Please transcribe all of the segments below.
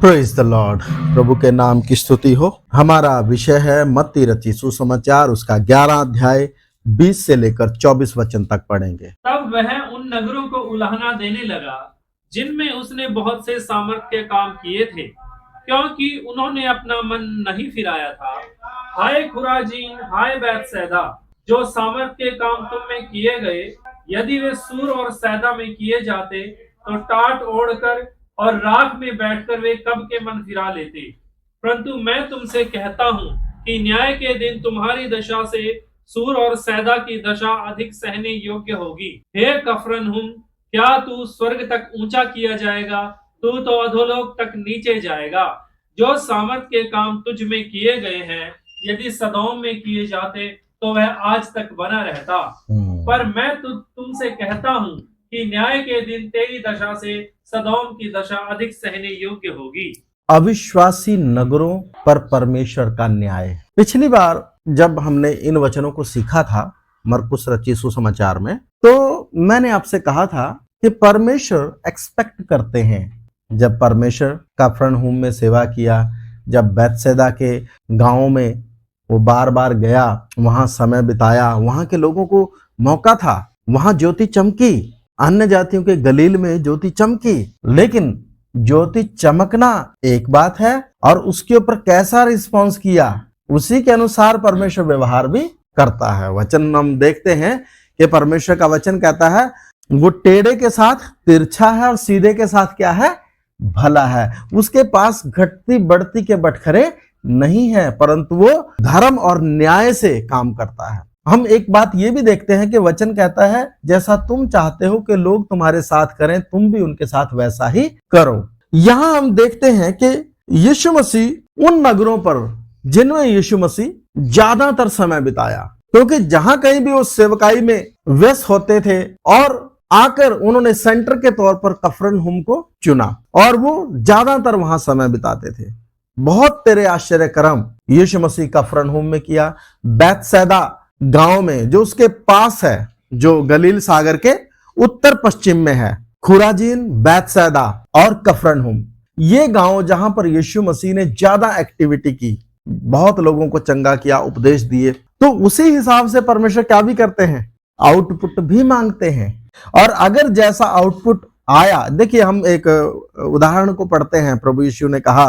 Praise the Lord. प्रभु के नाम की स्तुति हो। हमारा विषय है मत्ती रचित सुसमाचार, उसका 11 अध्याय 20 से लेकर 24 वचन तक पढ़ेंगे। तब वह उन नगरों को उलाहना देने लगा जिनमें उसने बहुत से सामर्थ्य के काम किए थे, क्योंकि उन्होंने अपना मन नहीं फिराया था। हाय खुराजीन, हाय बैतसैदा, जो सामर्थ्य के काम तुम में किए गए, यदि वे सूर और सैदा में किए जाते तो टाट ओढ़कर और राख में बैठकर वे कब के मन फिरा लेते। परंतु मैं तुमसे कहता हूँ कि न्याय के दिन तुम्हारी दशा से सूर और सैदा की दशा अधिक सहने योग्य होगी। हे कफरनहुम, क्या तू स्वर्ग तक ऊंचा किया जाएगा? तू तो अधोलोक तक नीचे जाएगा। जो सामर्थ के काम तुझ में किए गए हैं, यदि सदोम में किए जाते तो वह आज तक बना रहता। पर मैं तुमसे कहता हूँ कि न्याय के दिन तेरी दशा से सदोम की दशा अधिक सहने योग्य होगी। अविश्वासी नगरों पर परमेश्वर का न्याय। पिछली बार जब हमने इन वचनों को सीखा था मरकुस रचित सुसमाचार में, तो मैंने आपसे कहा था कि परमेश्वर एक्सपेक्ट करते हैं। जब परमेश्वर कफरनहूम में सेवा किया, जब बैतसैदा के गांवों में वो बार बार गया, वहां समय बिताया, वहां के लोगों को मौका था, वहां ज्योति चमकी, अन्य जातियों के गलील में ज्योति चमकी। लेकिन ज्योति चमकना एक बात है और उसके ऊपर कैसा रिस्पॉन्स किया, उसी के अनुसार परमेश्वर व्यवहार भी करता है। वचन हम देखते हैं कि परमेश्वर का वचन कहता है वो टेढ़े के साथ तिरछा है और सीधे के साथ क्या है, भला है। उसके पास घटती बढ़ती के बटखरे नहीं है, परंतु वो धर्म और न्याय से काम करता है। हम एक बात ये भी देखते हैं कि वचन कहता है जैसा तुम चाहते हो कि लोग तुम्हारे साथ करें, तुम भी उनके साथ वैसा ही करो। यहां हम देखते हैं कि यीशु मसीह उन नगरों पर जिनमें यीशु मसीह ज्यादातर समय बिताया, क्योंकि जहां कहीं भी वो सेवकाई में व्यस्त होते थे और आकर उन्होंने सेंटर के तौर पर कफरनहूम को चुना और वो ज्यादातर वहां समय बिताते थे। बहुत तेरे आश्चर्य कर्म यीशु मसीह कफरनहूम में किया। बैतसैदा गांव में जो उसके पास है, जो गलील सागर के उत्तर पश्चिम में है, खुराजीन, बैतसैदा और कफरनहूम, ये गांव जहां पर यीशु मसीह ने ज्यादा एक्टिविटी की, बहुत लोगों को चंगा किया, उपदेश दिए, तो उसी हिसाब से परमेश्वर क्या भी करते हैं, आउटपुट भी मांगते हैं। और अगर जैसा आउटपुट आया, देखिए हम एक उदाहरण को पढ़ते हैं। प्रभु यीशु ने कहा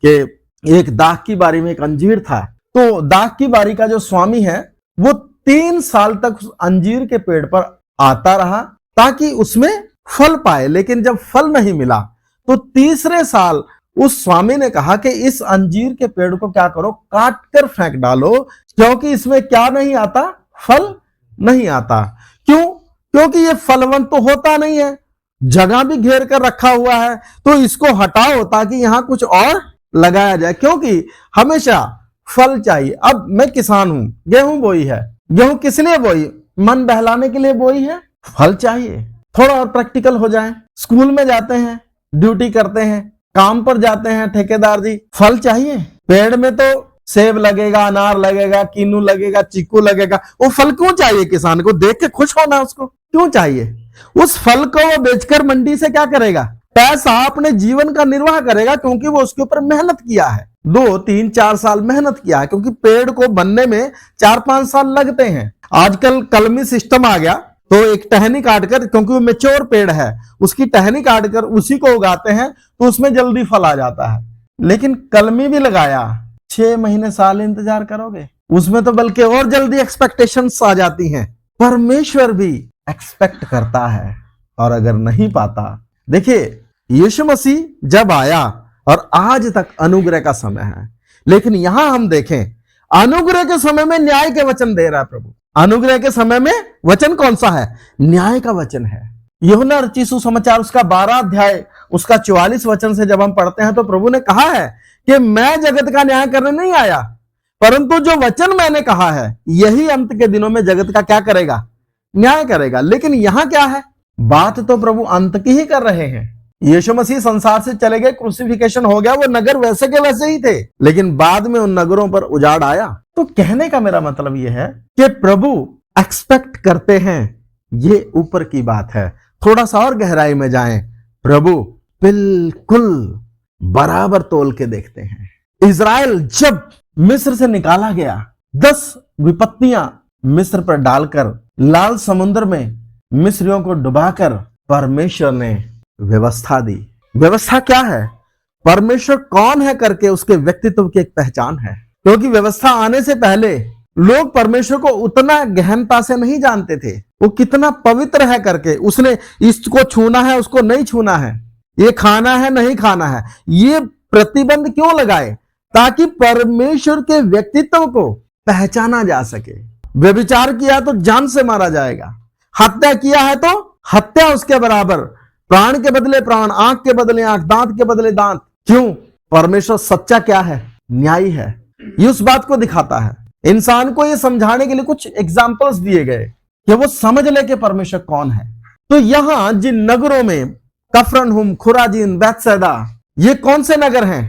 कि एक दाख की बारी में एक अंजीर था, तो दाख की बारी का जो स्वामी है वो 3 साल तक उस अंजीर के पेड़ पर आता रहा ताकि उसमें फल पाए। लेकिन जब फल नहीं मिला तो तीसरे साल उस स्वामी ने कहा कि इस अंजीर के पेड़ को क्या करो, काट कर फेंक डालो, क्योंकि इसमें क्या नहीं आता, फल नहीं आता। क्यों? क्योंकि ये फलवंत तो होता नहीं है, जगह भी घेर कर रखा हुआ है, तो इसको हटाओ ताकि यहां कुछ और लगाया जाए, क्योंकि हमेशा फल चाहिए। अब मैं किसान हूं, गेहूं बोई है, गेहूं किस लिए बोई, मन बहलाने के लिए बोई है, फल चाहिए। थोड़ा और प्रैक्टिकल हो जाए, स्कूल में जाते हैं, ड्यूटी करते हैं, काम पर जाते हैं, ठेकेदार जी, फल चाहिए। पेड़ में तो सेब लगेगा, अनार लगेगा, कीनू लगेगा, चीकू लगेगा, वो फल क्यों चाहिए? किसान को देख के खुश होना उसको क्यों चाहिए? उस फल को वो बेचकर मंडी से क्या करेगा, पैसा अपने जीवन का निर्वाह करेगा, क्योंकि वो उसके ऊपर मेहनत किया है, 2, 3, 4 साल मेहनत किया है। क्योंकि पेड़ को बनने में 4-5 साल लगते हैं। आजकल कलमी सिस्टम आ गया, तो एक टहनी काटकर, क्योंकि वो मैच्योर पेड़ है, उसकी टहनी काटकर उसी को उगाते हैं, तो उसमें जल्दी फल आ जाता है। लेकिन कलमी भी लगाया, 6 महीने साल इंतजार करोगे, उसमें तो बल्कि और जल्दी एक्सपेक्टेशंस आ जाती हैं। परमेश्वर भी एक्सपेक्ट करता है और अगर नहीं पाता, देखिए यीशु मसीह जब आया और आज तक अनुग्रह का समय है, लेकिन यहां हम देखें अनुग्रह के समय में न्याय के वचन दे रहा है प्रभु। अनुग्रह के समय में वचन कौन सा है? न्याय का वचन है। यूहन्ना रचित सुसमाचार उसका 12 अध्याय उसका 44 वचन से जब हम पढ़ते हैं, तो प्रभु ने कहा है कि मैं जगत का न्याय करने नहीं आया, परंतु जो वचन मैंने कहा है यही अंत के दिनों में जगत का क्या करेगा, न्याय करेगा। लेकिन यहां क्या है, बात तो प्रभु अंत की ही कर रहे हैं। यीशु मसीह संसार से चले गए, क्रूसिफिकेशन हो गया, वो नगर वैसे के वैसे ही थे, लेकिन बाद में उन नगरों पर उजाड़ आया। तो कहने का मेरा मतलब यह है कि प्रभु एक्सपेक्ट करते हैं, ये ऊपर की बात है। थोड़ा सा और गहराई में जाएं, प्रभु बिल्कुल बराबर तोल के देखते हैं। इज़राइल जब मिस्र से निकाला गया, 10 विपत्तियां मिस्र पर डालकर लाल समुद्र में मिस्रियों को डुबाकर परमेश्वर ने व्यवस्था दी। व्यवस्था क्या है? परमेश्वर कौन है करके उसके व्यक्तित्व की एक पहचान है। क्योंकि व्यवस्था आने से पहले लोग परमेश्वर को उतना गहनता से नहीं जानते थे, वो कितना पवित्र है करके, उसने इसको छूना है उसको नहीं छूना है, ये खाना है नहीं खाना है, ये प्रतिबंध क्यों लगाए? ताकि परमेश्वर के व्यक्तित्व को पहचाना जा सके। व्यभिचार किया तो जान से मारा जाएगा, हत्या किया है तो हत्या उसके बराबर, प्राण के बदले प्राण, आंख के बदले आंख, दांत के बदले दांत। क्यों? परमेश्वर सच्चा क्या है? न्यायी है। ये उस बात को दिखाता है। इंसान को ये समझाने के लिए कुछ एग्जाम्पल्स दिए गए कि वो समझ ले कि परमेश्वर कौन है। तो यहां जिन नगरों में कफरनहुम, खुराजीन, बैतसैदा, ये कौन से नगर हैं?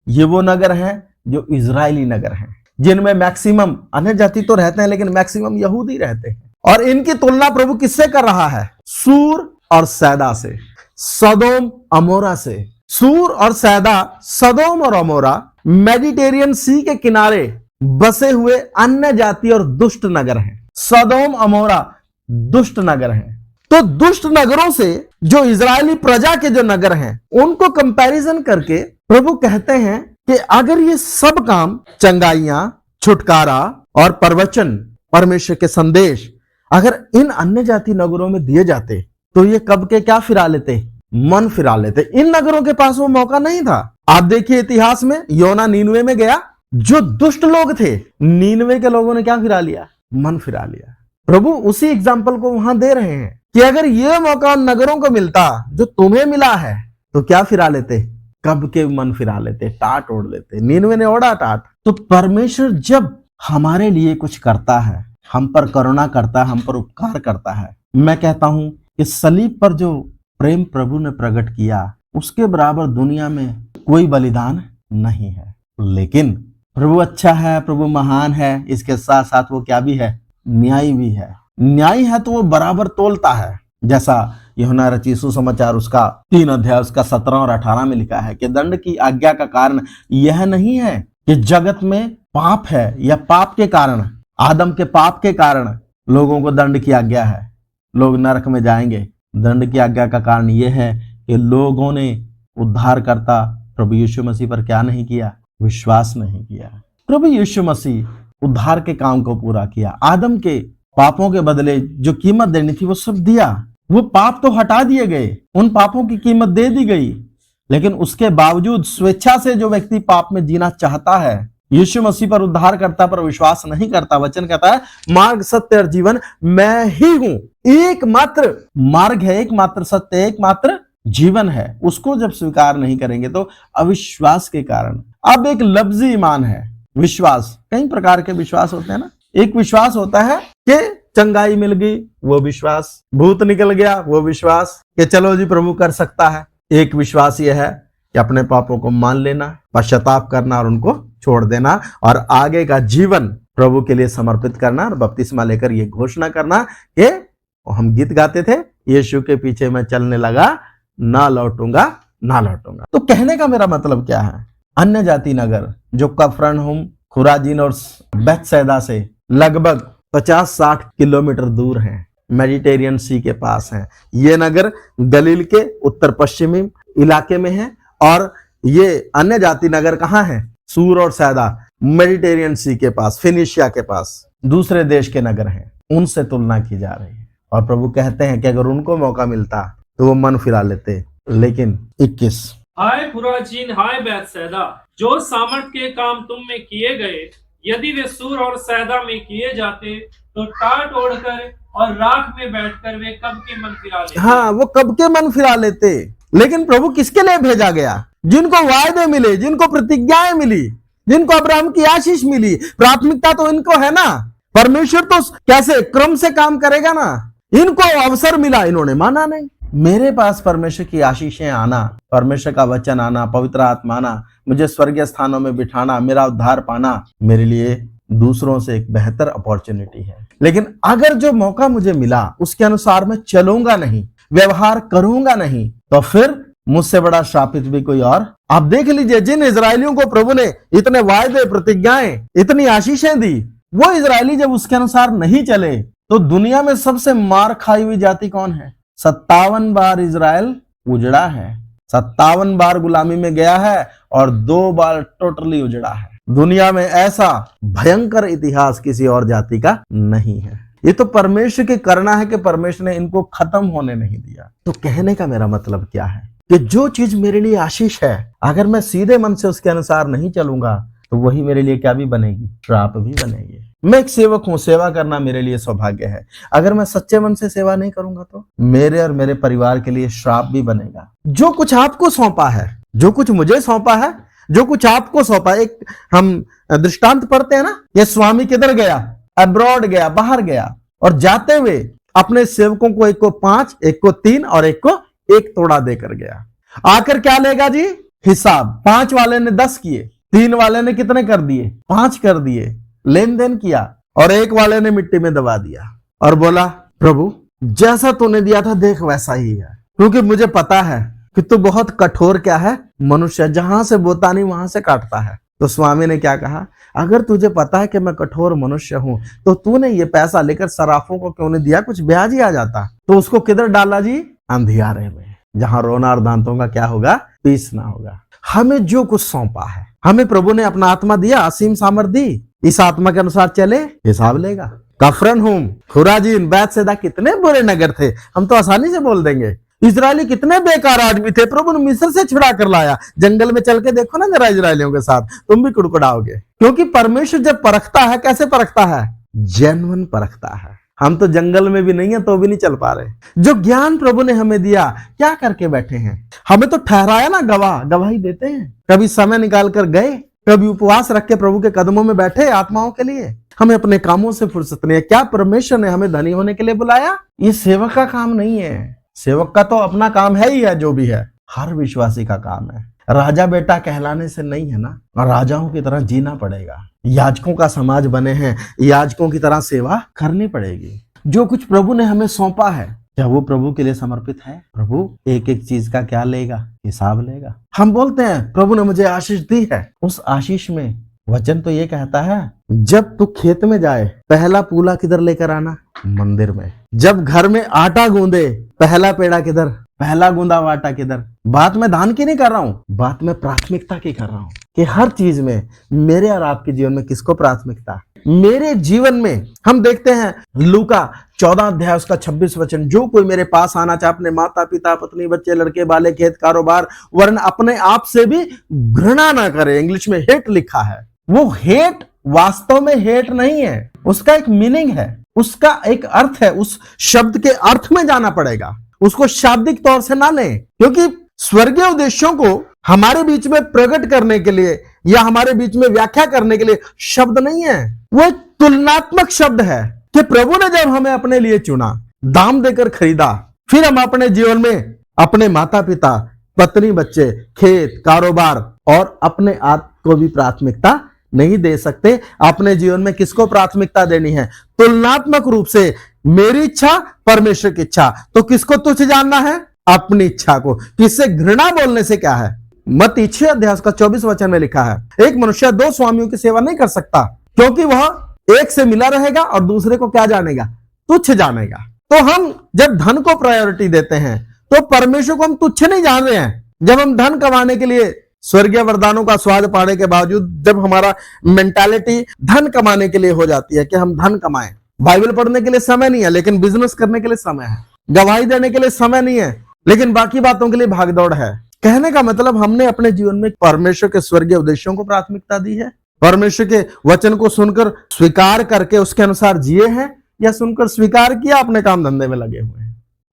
ये वो नगर हैं जो इजरायली नगर हैं, जिनमें मैक्सिमम अन्य जाति तो रहते हैं लेकिन मैक्सिमम यहूदी रहते हैं। और इनकी तुलना प्रभु किससे कर रहा है? सूर और सैदा से, सदोम अमोरा से। सूर और सैदा, सदोम और अमोरा मेडिटेरियन सी के किनारे बसे हुए अन्य जाति और दुष्ट नगर हैं। सदोम अमोरा दुष्ट नगर हैं। तो दुष्ट नगरों से जो इजरायली प्रजा के जो नगर हैं उनको कंपैरिजन करके प्रभु कहते हैं कि अगर ये सब काम, चंगाइयां, छुटकारा और प्रवचन, परमेश्वर के संदेश अगर इन अन्य जाति नगरों में दिए जाते तो ये कब के क्या फिरा लेते? मन फिरा लेते। इन नगरों के पास वो मौका नहीं था। आप देखिए इतिहास में योना नीनवे में गया, जो दुष्ट लोग थे नीनवे के लोगों ने क्या फिरा लिया? मन फिरा लिया। प्रभु उसी एग्जाम्पल को वहां दे रहे हैं कि अगर ये मौका उन नगरों को मिलता जो तुम्हें मिला है तो क्या फिरा लेते? कब के मन फिरा लेते, टाट ओढ़ लेते। नीनवे ने ओढ़ा टाट। तो परमेश्वर जब हमारे लिए कुछ करता है, हम पर करुणा करता है, हम पर उपकार करता है, मैं कहता हूं कि सलीब पर जो प्रेम प्रभु ने प्रकट किया उसके बराबर दुनिया में कोई बलिदान नहीं है। लेकिन प्रभु अच्छा है, प्रभु महान है, इसके साथ साथ वो क्या भी है? न्यायी भी है। न्यायी है तो वो बराबर तोलता है। जैसा यूहन्ना रचित सुसमाचार उसका 3 अध्याय उसका 17 और 18 में लिखा है कि दंड की आज्ञा का कारण यह नहीं है कि जगत में पाप है, या पाप के कारण, आदम के पाप के कारण लोगों को दंड की आज्ञा है, लोग नरक में जाएंगे। दंड की आज्ञा का कारण यह है कि लोगों ने उद्धारकर्ता प्रभु यीशु मसीह पर क्या नहीं किया? विश्वास नहीं किया। प्रभु यीशु मसीह उद्धार के काम को पूरा किया। आदम के पापों के बदले जो कीमत देनी थी वो सब दिया। वो पाप तो हटा दिए गए, उन पापों की कीमत दे दी गई, लेकिन उसके बावजूद स्वेच्छा से जो व्यक्ति पाप में जीना चाहता है, यीशु मसीह पर, उद्धारकर्ता पर विश्वास नहीं करता, वचन कहता है मार्ग, सत्य और जीवन मैं ही हूं। एकमात्र मार्ग है, एकमात्र सत्य, एकमात्र जीवन है। उसको जब स्वीकार नहीं करेंगे तो अविश्वास के कारण। अब एक लफ्जी ईमान है, विश्वास। कई प्रकार के विश्वास होते हैं ना। एक विश्वास होता है कि चंगाई मिल गई, वो विश्वास। भूत निकल गया, वो विश्वास कि चलो जी प्रभु कर सकता है। एक विश्वास यह है कि अपने पापों को मान लेना, पश्चाताप करना और उनको छोड़ देना और आगे का जीवन प्रभु के लिए समर्पित करना और बपतिस्मा लेकर ये घोषणा करना कि हम गीत गाते थे, यीशु के पीछे मैं चलने लगा, ना लौटूंगा ना लौटूंगा। तो कहने का मेरा मतलब क्या है? अन्य जाति नगर जो कफरनहुम, खुराजीन और बैतसैदा से लगभग 50-60 किलोमीटर दूर हैं, मेडिटेरियन सी के पास हैं। ये नगर गलील के उत्तर पश्चिमी इलाके में है और ये अन्य जाति नगर कहाँ है? सूर और सैदा मेडिटेरियन सी के पास, फिनिशिया के पास, दूसरे देश के नगर हैं। उनसे तुलना की जा रही है और प्रभु कहते हैं कि अगर उनको मौका मिलता तो वो मन फिरा लेते। लेकिन 21, हाय खुराजीन, हाय बैतसैदा, जो सामर्थ के काम तुम में किए गए, यदि वे सूर और सैदा में किए जाते तो टाट ओढ़कर और राख में बैठकर वे कब के मन फिरा लेते। हाँ, वो कब के मन फिरा लेते। लेकिन प्रभु किसके लिए भेजा गया? जिनको वायदे मिले, जिनको प्रतिज्ञाएं मिली, जिनको अब्राहम की आशीष मिली। प्राथमिकता तो इनको है ना। परमेश्वर तो कैसे क्रम से काम करेगा ना। इनको अवसर मिला, इन्होंने माना नहीं। मेरे पास परमेश्वर की आशीषें आना, परमेश्वर का वचन आना, पवित्र आत्मा आना, मुझे स्वर्गीय स्थानों में बिठाना, मेरा उद्धार पाना मेरे लिए दूसरों से एक बेहतर अपॉर्चुनिटी है। लेकिन अगर जो मौका मुझे मिला उसके अनुसार मैं चलूंगा नहीं, व्यवहार करूंगा नहीं, तो फिर मुझसे बड़ा श्रापित भी कोई और। आप देख लीजिए, जिन इजरायलियों को प्रभु ने इतने वायदे, प्रतिज्ञाएं, इतनी आशीषें दी, वो इजरायली जब उसके अनुसार नहीं चले तो दुनिया में सबसे मार खाई हुई जाति कौन है? 57 बार इजराइल उजड़ा है, 57 बार गुलामी में गया है और 2 बार टोटली उजड़ा है। दुनिया में ऐसा भयंकर इतिहास किसी और जाति का नहीं है। ये तो परमेश्वर की करना है कि परमेश्वर ने इनको खत्म होने नहीं दिया। तो कहने का मेरा मतलब क्या है कि जो चीज मेरे लिए आशीष है, अगर मैं सीधे मन से उसके अनुसार नहीं चलूंगा तो वही मेरे लिए क्या भी बनेगी? श्राप भी बनेगी। मैं एक सेवक हूं, सेवा करना मेरे लिए सौभाग्य है। अगर मैं सच्चे मन से सेवा नहीं करूंगा तो मेरे और मेरे परिवार के लिए श्राप भी बनेगा। जो कुछ आपको सौंपा है, जो कुछ मुझे सौंपा है, जो कुछ आपको सौंपा, एक हम दृष्टांत पढ़ते हैं ना, ये स्वामी किधर गया? अब्रॉड गया, बाहर गया, और जाते हुए अपने सेवकों को एक को 5, एक को 3 और एक को 1 तोड़ा देकर गया। आकर क्या लेगा जी? हिसाब। 5 वाले ने 10 किए, 3 वाले ने कितने कर दिए? 5 कर दिए, लेन देन किया, और 1 वाले ने मिट्टी में दबा दिया और बोला, प्रभु जैसा तूने दिया था देख वैसा ही है, क्योंकि मुझे पता है कि तू बहुत कठोर क्या है? मनुष्य। जहां से बोता नहीं वहां से काटता है। तो स्वामी ने क्या कहा? अगर तुझे पता है कि मैं कठोर मनुष्य हूं तो तूने ये पैसा लेकर सराफों को क्यों नहीं दिया? कुछ ब्याज ही आ जाता। तो उसको किधर डाला जी? अंधियारे में, जहां रोना और दांतों का क्या होगा? पीसना होगा। हमें जो कुछ सौंपा है, हमें प्रभु ने अपना आत्मा दिया, असीम सामर्थ दी, इस आत्मा के अनुसार चले, हिसाब लेगा। कफरनहूम, खुराजीन, बैतसैदा कितने बुरे नगर थे, हम तो आसानी से बोल देंगे। इजरायली कितने बेकार आदमी थे, प्रभु ने मिस्र से छुड़ा कर लाया। जंगल में चल के देखो ना जरा इजरायलियों के साथ, तुम भी कुड़कुड़ाओगे। क्योंकि परमेश्वर जब परखता है, कैसे परखता है? जेन्युइन परखता है। हम तो जंगल में भी नहीं है तो भी नहीं चल पा रहे। जो ज्ञान प्रभु ने हमें दिया, क्या करके बैठे हैं? हमें तो ठहराया ना गवाह, गवाही देते हैं। कभी समय निकाल कर गए, कभी उपवास रख के प्रभु के कदमों में बैठे आत्माओं के लिए। हमें अपने कामों से फुर्सत नहीं है। क्या परमेश्वर ने हमें धनी होने के लिए बुलाया? ये सेवक का काम नहीं है। सेवक का तो अपना काम है ही है, जो भी है हर विश्वासी का काम है। राजा बेटा कहलाने से नहीं है ना, और राजाओं की तरह जीना पड़ेगा। याजकों का समाज बने हैं, याजकों की तरह सेवा करनी पड़ेगी। जो कुछ प्रभु ने हमें सौंपा है, क्या वो प्रभु के लिए समर्पित है? प्रभु एक एक चीज का क्या लेगा? हिसाब लेगा। हम बोलते हैं प्रभु ने मुझे आशीष दी है, उस आशीष में वचन तो ये कहता है, जब तू खेत में जाए पहला पूला किधर लेकर आना? मंदिर में। जब घर में आटा गूंदे पहला पेड़ा किधर? पहला गूंदा हुआ आटा किधर? बात मैं दान की नहीं कर रहा हूं, बात मैं प्राथमिकता की कर रहा हूं कि हर चीज में मेरे और आपके जीवन में किसको प्राथमिकता? मेरे जीवन में हम देखते हैं लूका 14 अध्याय उसका 26 वचन, जो कोई मेरे पास आना चाहे अपने माता पिता पत्नी बच्चे लड़के बाले खेत कारोबार वरन अपने आप से भी घृणा ना करे। इंग्लिश में हेट लिखा है। वो हेट वास्तव में हेट नहीं है, उसका एक मीनिंग है, उसका एक अर्थ है। उस शब्द के अर्थ में जाना पड़ेगा, उसको शाब्दिक तौर से ना लें, क्योंकि स्वर्गीय उद्देश्यों को हमारे बीच में प्रकट करने के लिए या हमारे बीच में व्याख्या करने के लिए शब्द नहीं है। वो एक तुलनात्मक शब्द है कि प्रभु ने जब हमें अपने लिए चुना, दाम देकर खरीदा, फिर हम अपने जीवन में अपने माता पिता पत्नी बच्चे खेत कारोबार और अपने आप को भी प्राथमिकता नहीं दे सकते। अपने जीवन में किसको प्राथमिकता देनी है? तुलनात्मक रूप से मेरी इच्छा परमेश्वर की इच्छा। तो किसको तुच्छ जानना है? अपनी इच्छा को। किससे घृणा बोलने से क्या है? मत्ती 6 अध्याय का 24 वचन में लिखा है, एक मनुष्य 2 स्वामियों की सेवा नहीं कर सकता, क्योंकि वह एक से मिला रहेगा और दूसरे को क्या जानेगा? तुच्छ जानेगा। तो हम जब धन को प्रायोरिटी देते हैं तो परमेश्वर को हम तुच्छ नहीं जान रहे हैं। जब हम धन कमाने के लिए स्वर्गीय वरदानों का स्वाद पाने के बावजूद जब हमारा मेंटालिटी धन कमाने के लिए हो जाती है कि हम धन कमाएं, बाइबल पढ़ने के लिए समय नहीं है लेकिन बिजनेस करने के लिए समय है, गवाही देने के लिए समय नहीं है लेकिन बाकी बातों के लिए भागदौड़ है। कहने का मतलब हमने अपने जीवन में परमेश्वर के स्वर्गीय उद्देश्यों को प्राथमिकता दी है, परमेश्वर के वचन को सुनकर स्वीकार करके उसके अनुसार जिए हैं, या सुनकर स्वीकार किया अपने काम धंधे में लगे हुए हैं।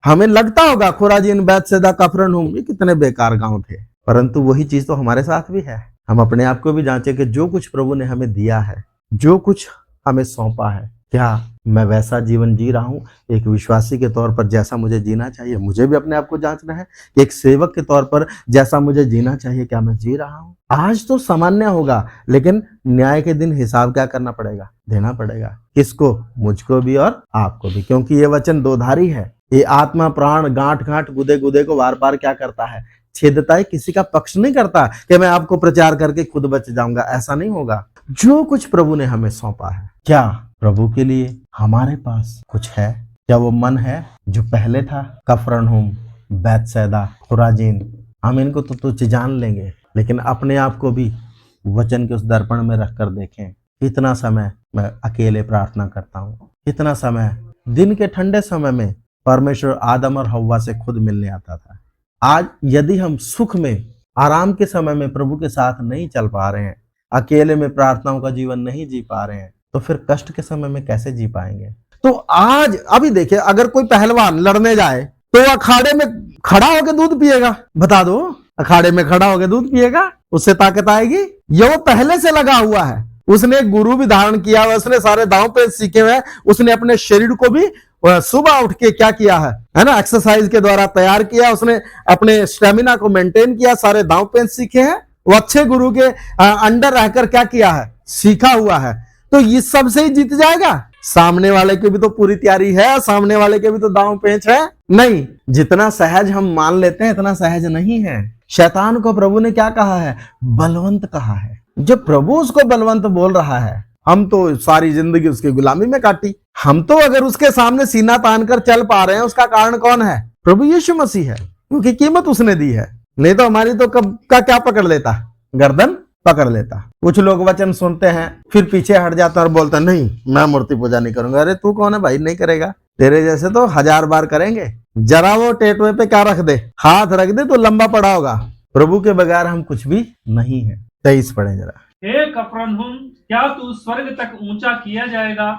हमें लगता होगा खुराजीन बैतसैदा कफरनहूम ये कितने बेकार गांव थे, परंतु वही चीज तो हमारे साथ भी है। हम अपने आप को भी जांचे कि जो कुछ प्रभु ने हमें दिया है, जो कुछ हमें सौंपा है, क्या मैं वैसा जीवन जी रहा हूं? एक विश्वासी के तौर पर जैसा मुझे जीना चाहिए, मुझे भी अपने आप को जांचना है। एक सेवक के तौर पर जैसा मुझे जीना चाहिए, क्या मैं जी रहा हूं? आज तो सामान्य होगा, लेकिन न्याय के दिन हिसाब क्या करना पड़ेगा? देना पड़ेगा। किसको? मुझको भी और आपको भी, क्योंकि ये वचन दोधारी है। ये आत्मा प्राण गांठ गांठ गुदे गुदे को बार बार क्या करता है? छेदता है, किसी का पक्ष नहीं करता कि मैं आपको प्रचार करके खुद बच जाऊंगा। ऐसा नहीं होगा। जो कुछ प्रभु ने हमें सौंपा है, क्या प्रभु के लिए हमारे पास कुछ है? क्या वो मन है जो पहले था? कफरनहूम, बैतसैदा, खुराजीन, हम इनको तो तुच्छ जान लेंगे, लेकिन अपने आप को भी वचन के उस दर्पण में रखकर देखें। कितना समय मैं अकेले प्रार्थना करता हूँ, कितना समय दिन के ठंडे समय में परमेश्वर आदम और हव्वा से खुद मिलने आता था। आज यदि हम सुख में, आराम के समय में प्रभु के साथ नहीं चल पा रहे हैं, अकेले में प्रार्थनाओं का जीवन नहीं जी पा रहे हैं, तो फिर कष्ट के समय में कैसे जी पाएंगे? तो आज अभी देखिए, अगर कोई पहलवान लड़ने जाए तो अखाड़े में खड़ा होकर दूध पिएगा? बता दो, अखाड़े में खड़ा होकर दूध पिएगा? उससे ताकत आएगी? ये वो पहले से लगा हुआ है, उसने एक गुरु भी धारण किया हुआ, उसने सारे दांव पेच सीखे हुए, उसने अपने शरीर को भी सुबह उठ के क्या किया है ना, एक्सरसाइज के द्वारा तैयार किया, उसने अपने स्टेमिना को मेंटेन किया, सारे दांव पेच सीखे हैं, वो अच्छे गुरु के अंडर रहकर क्या किया है, सीखा हुआ है। तो इस सब से ही जीत जाएगा? सामने वाले की भी तो पूरी तैयारी है, सामने वाले के भी तो दांव पेच है। नहीं, जितना सहज हम मान लेते हैं इतना सहज नहीं है। शैतान को प्रभु ने क्या कहा है? बलवंत कहा है। जब प्रभु उसको बलवंत बोल रहा है, हम तो सारी जिंदगी उसकी गुलामी में काटी। हम तो अगर उसके सामने सीना तान कर चल पा रहे हैं, उसका कारण कौन है? प्रभु यीशु मसीह है, क्योंकि कीमत उसने दी है। नहीं तो हमारी तो कब का क्या पकड़ लेता, गर्दन पकड़ लेता। कुछ लोग वचन सुनते हैं, फिर पीछे हट जाता और बोलता नहीं, मैं मूर्ति पूजा नहीं करूंगा। अरे तू कौन है भाई, नहीं करेगा? तेरे जैसे तो 1000 बार करेंगे। जरा वो टेटवे पे क्या रख दे, हाथ रख दे तो लंबा पड़ा होगा। प्रभु के बगैर हम कुछ भी नहीं है। 23 पढ़े जरा। हे कफरनहूम, क्या तू स्वर्ग तक ऊंचा किया जाएगा?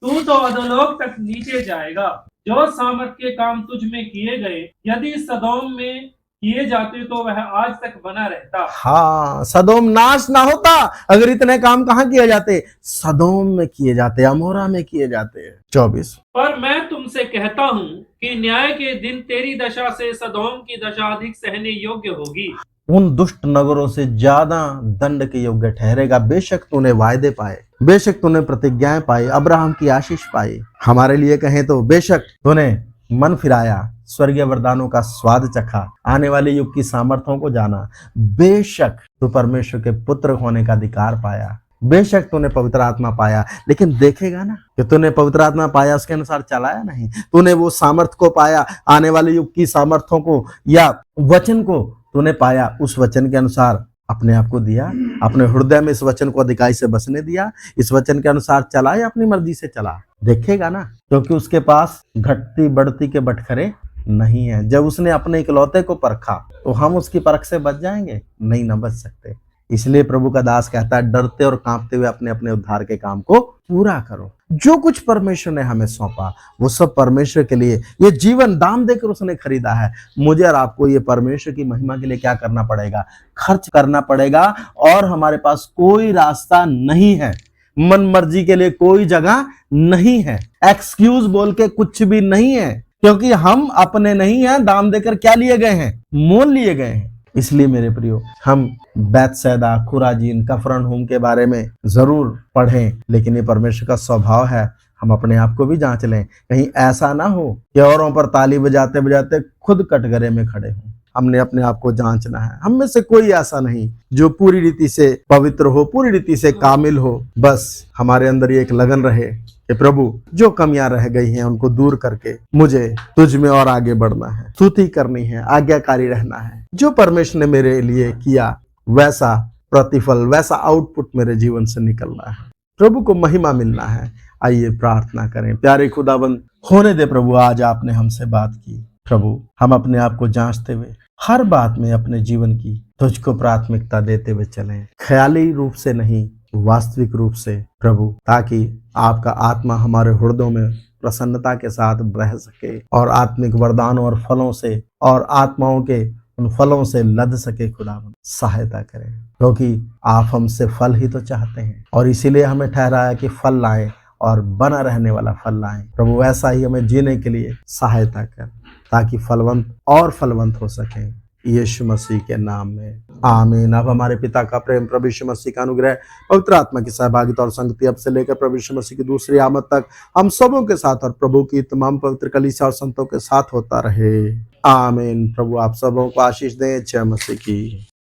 तू तो अधोलोक तक नीचे जाएगा। जो सामर्थ के काम तुझ में किए गए, यदि सदोम में किए जाते तो वह आज तक बना रहता। हाँ, सदोम नाश ना होता अगर इतने काम कहाँ किए जाते? सदोम में किए जाते, अमोरा में किए जाते। 24। पर मैं तुमसे कहता हूँ कि न्याय के दिन तेरी दशा से सदोम की दशा अधिक सहने योग्य होगी। उन दुष्ट नगरों से ज्यादा दंड के योग्य ठहरेगा। बेशक तूने वायदे पाए, बेशक तूने प्रतिज्ञाएं पाई, अब्राहम की आशीष पाई। हमारे लिए कहें तो बेशक तूने मन फिराया, स्वर्गीय वरदानों का स्वाद चखा, आने वाले युग की सामर्थ्यों को जाना। बेशक तू परमेश्वर के पुत्र होने का अधिकार पाया, बेशक तूने पवित्र आत्मा पाया, लेकिन देखेगा ना कि तूने पवित्र आत्मा पाया उसके अनुसार चलाया नहीं। तूने वो सामर्थ्य को पाया, आने वाले युग की सामर्थ्यों को या वचन को तूने पाया, उस वचन के अनुसार अपने आप को दिया, अपने हृदय में इस वचन को अधिकाई से बसने दिया, इस वचन के अनुसार चला या अपनी मर्जी से चला? देखेगा ना, क्योंकि उसके पास घटती बढ़ती के बटखरे नहीं है। जब उसने अपने इकलौते को परखा तो हम उसकी परख से बच जाएंगे? नहीं, न बच सकते। इसलिए प्रभु का दास कहता है, डरते और कांपते हुए अपने अपने उद्धार के काम को पूरा करो। जो कुछ परमेश्वर ने हमें सौंपा वो सब परमेश्वर के लिए, ये जीवन दाम देकर उसने खरीदा है। मुझे और आपको ये परमेश्वर की महिमा के लिए क्या करना पड़ेगा? खर्च करना पड़ेगा। और हमारे पास कोई रास्ता नहीं है, मन मर्जी के लिए कोई जगह नहीं है, एक्सक्यूज बोल के कुछ भी नहीं है, क्योंकि हम अपने नहीं हैं, दाम देकर क्या लिए गए हैं? मोल लिए गए हैं। इसलिए मेरे प्रियो, हम बैतसैदा, खुराजीन, कफरनहूम के बारे में जरूर पढ़ें, लेकिन ये परमेश्वर का स्वभाव है, हम अपने आप को भी जांच लें। कहीं ऐसा ना हो कि औरों पर ताली बजाते बजाते खुद कटघरे में खड़े हों। हमने अपने आप को जांचना है। हम में से कोई ऐसा नहीं जो पूरी रीति से पवित्र हो, पूरी रीति से कामिल हो। बस हमारे अंदर ये एक लगन रहे कि प्रभु जो कमियां रह गई हैं उनको दूर करके मुझे तुझ में और आगे बढ़ना है, स्तुति करनी है, आज्ञाकारी रहना है। जो परमेश्वर ने मेरे लिए किया वैसा प्रतिफल, वैसा आउटपुट मेरे जीवन से निकलना है, प्रभु को महिमा मिलना है। आइए प्रार्थना करें। प्यारे खुदाबंद, होने दे प्रभु, आज आपने हमसे बात की। प्रभु, हम अपने आप को जांचते हुए हर बात में अपने जीवन की तुझको प्राथमिकता देते हुए चलें, ख्याली रूप से नहीं, वास्तविक रूप से प्रभु, ताकि आपका आत्मा हमारे हृदयों में प्रसन्नता के साथ रह सके और आत्मिक वरदानों और फलों से और आत्माओं के उन फलों से लद सके। खुदावंद सहायता करें, क्योंकि आप हमसे फल ही तो चाहते हैं और इसीलिए हमें ठहराया कि फल लाएं और बना रहने वाला फल लाएं। प्रभु, ऐसा ही हमें जीने के लिए सहायता कर, ताकि फलवंत और फलवंत हो सकें। यीशु मसीह के नाम में आमीन। अब हमारे पिता का प्रेम, प्रभु यीशु मसीह का अनुग्रह, पवित्र आत्मा की सहभागिता और संगति अब से लेकर प्रभु यीशु मसीह की दूसरी आमद तक हम सबों के साथ और प्रभु की तमाम पवित्र कलीसिया और संतों के साथ होता रहे। आमीन। प्रभु आप सबों को आशीष दें। जय मसीह की।